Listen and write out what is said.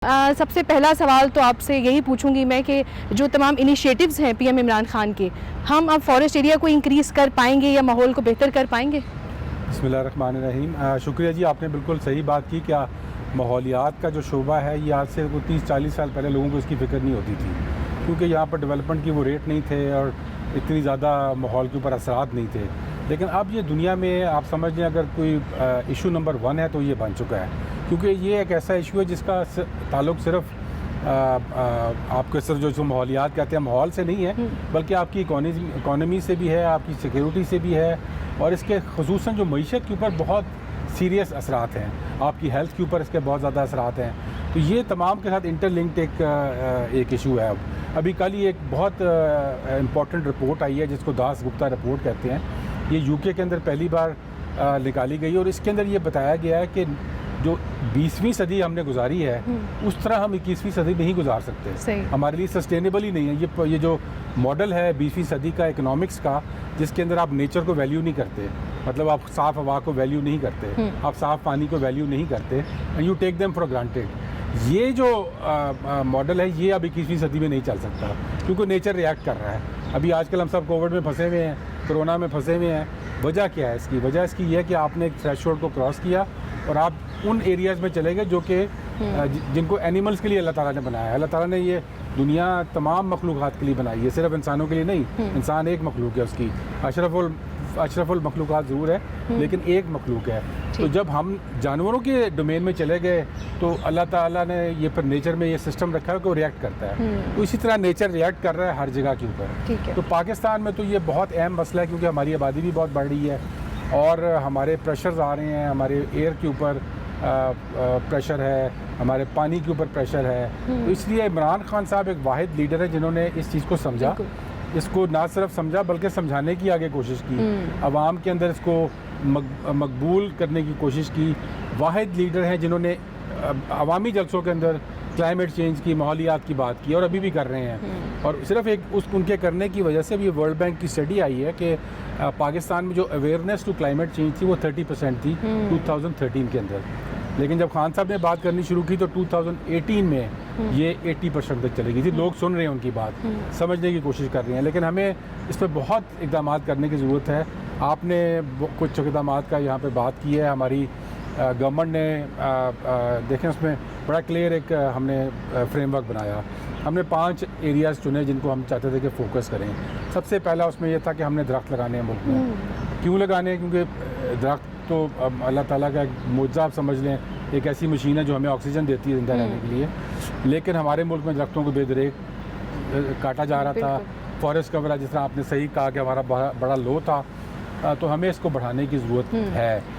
سب سے پہلا سوال تو آپ سے یہی پوچھوں گی میں کہ جو تمام انیشیٹوز ہیں پی ایم عمران خان کے، ہم اب فارسٹ ایریا کو انکریز کر پائیں گے یا ماحول کو بہتر کر پائیں گے؟ بسم اللہ الرحمن الرحیم۔ شکریہ جی، آپ نے بالکل صحیح بات کی۔ کیا ماحولیات کا جو شعبہ ہے یہ آج سے 30-40 سال پہلے لوگوں کو اس کی فکر نہیں ہوتی تھی، کیونکہ یہاں پر ڈیولپمنٹ کی وہ ریٹ نہیں تھے اور اتنی زیادہ ماحول کے اوپر اثرات نہیں تھے۔ لیکن اب یہ دنیا میں آپ سمجھ لیں اگر کوئی ایشو نمبر 1 ہے تو یہ بن چکا ہے، کیونکہ یہ ایک ایسا ایشو ہے جس کا تعلق صرف آپ کے صرف جو ماحولیات کہتے ہیں ماحول سے نہیں ہے، بلکہ آپ کی اکانومی سے بھی ہے، آپ کی سیکیورٹی سے بھی ہے، اور اس کے خصوصاً جو معیشت کے اوپر بہت سیریس اثرات ہیں، آپ کی ہیلتھ کے اوپر اس کے بہت زیادہ اثرات ہیں۔ تو یہ تمام کے ساتھ انٹر لنکڈ ایک ایشو ہے۔ ابھی کل ہی ایک بہت امپورٹنٹ رپورٹ آئی ہے جس کو داس گپتا رپورٹ کہتے ہیں، یہ یو کے اندر پہلی بار نکالی گئی، اور اس کے اندر یہ بتایا گیا ہے کہ جو 20ویں صدی ہم نے گزاری ہے اس طرح ہم 21ویں صدی نہیں گزار سکتے، ہمارے لیے سسٹینیبل ہی نہیں ہے۔ یہ جو ماڈل ہے 20ویں صدی کا اکنامکس کا، جس کے اندر آپ نیچر کو ویلیو نہیں کرتے، مطلب آپ صاف ہوا کو ویلیو نہیں کرتے، آپ صاف پانی کو ویلیو نہیں کرتے، you take them for granted, یہ جو ماڈل ہے یہ اب 21ویں صدی میں نہیں چل سکتا، کیونکہ نیچر ریئیکٹ کر رہا ہے۔ ابھی آج کل ہم سب کووڈ میں پھنسے ہوئے ہیں، کرونا میں پھنسے ہوئے ہیں۔ وجہ کیا ہے اس کی؟ وجہ اس کی یہ ہے کہ آپ نے ایک تھریش ہولڈ کو کراس کیا اور آپ ان ایریاز میں چلے گئے جو کہ جن کو اینیملز کے لیے اللہ تعالیٰ نے بنایا ہے۔ اللہ تعالیٰ نے یہ دنیا تمام مخلوقات کے لیے بنائی ہے، صرف انسانوں کے لیے نہیں۔ انسان ایک مخلوق ہے، اس کی اشرف المخلوقات ضرور ہے لیکن ایک مخلوق ہے۔ تو جب ہم جانوروں کے ڈومین میں چلے گئے تو اللہ تعالیٰ نے یہ پر نیچر میں یہ سسٹم رکھا ہے کہ وہ ریئیکٹ کرتا ہے، تو اسی طرح نیچر ریئیکٹ کر رہا ہے ہر جگہ کے اوپر۔ تو پاکستان میں تو یہ بہت اہم مسئلہ ہے، کیونکہ ہماری آبادی بھی بہت بڑھ رہی ہے اور ہمارے پریشرز آ رہے ہیں، ہمارے ایئر کے اوپر پریشر ہے، ہمارے پانی کے اوپر پریشر ہے۔ تو اس لیے عمران خان صاحب ایک واحد لیڈر ہے جنہوں نے اس چیز کو سمجھا، اس کو نہ صرف سمجھا بلکہ سمجھانے کی آگے کوشش کی، عوام کے اندر اس کو مقبول کرنے کی کوشش کی۔ واحد لیڈر ہیں جنہوں نے عوامی جلسوں کے اندر کلائمیٹ چینج کی، ماحولیات کی بات کی، اور ابھی بھی کر رہے ہیں۔ اور صرف ان کے کرنے کی وجہ سے بھی ورلڈ بینک کی اسٹڈی آئی ہے کہ پاکستان میں جو اویئرنیس ٹو کلائمیٹ چینج تھی وہ 30% تھی 2013 کے اندر، لیکن جب خان صاحب نے بات کرنی شروع کی تو 2018 میں یہ 80% تک چلے گئی تھی۔ لوگ سن رہے ہیں ان کی بات، سمجھنے کی کوشش کر رہے ہیں، لیکن ہمیں اس پہ بہت اقدامات کرنے کی ضرورت ہے۔ آپ نے کچھ اقدامات کا یہاں پہ بات کی ہے، ہماری گورنمنٹ نے دیکھیں اس میں بڑا کلیئر ایک ہم نے فریم ورک بنایا۔ ہم نے 5 ایریاز چنے جن کو ہم چاہتے تھے کہ فوکس کریں۔ سب سے پہلا اس میں یہ تھا کہ ہم نے درخت لگانے ہیں ملک میں۔ کیوں لگانے ہیں؟ کیونکہ درخت تو اللہ تعالیٰ کا ایک معجزہ آپ سمجھ لیں، ایک ایسی مشین ہے جو ہمیں آکسیجن دیتی ہے زندہ رہنے کے لیے، لیکن ہمارے ملک میں درختوں کو بے دریغ کاٹا جا رہا تھا۔ فارسٹ کور، جس طرح آپ نے صحیح کہا کہ ہمارا بڑا لو تھا، تو ہمیں اس کو بڑھانے کی ضرورت ہے۔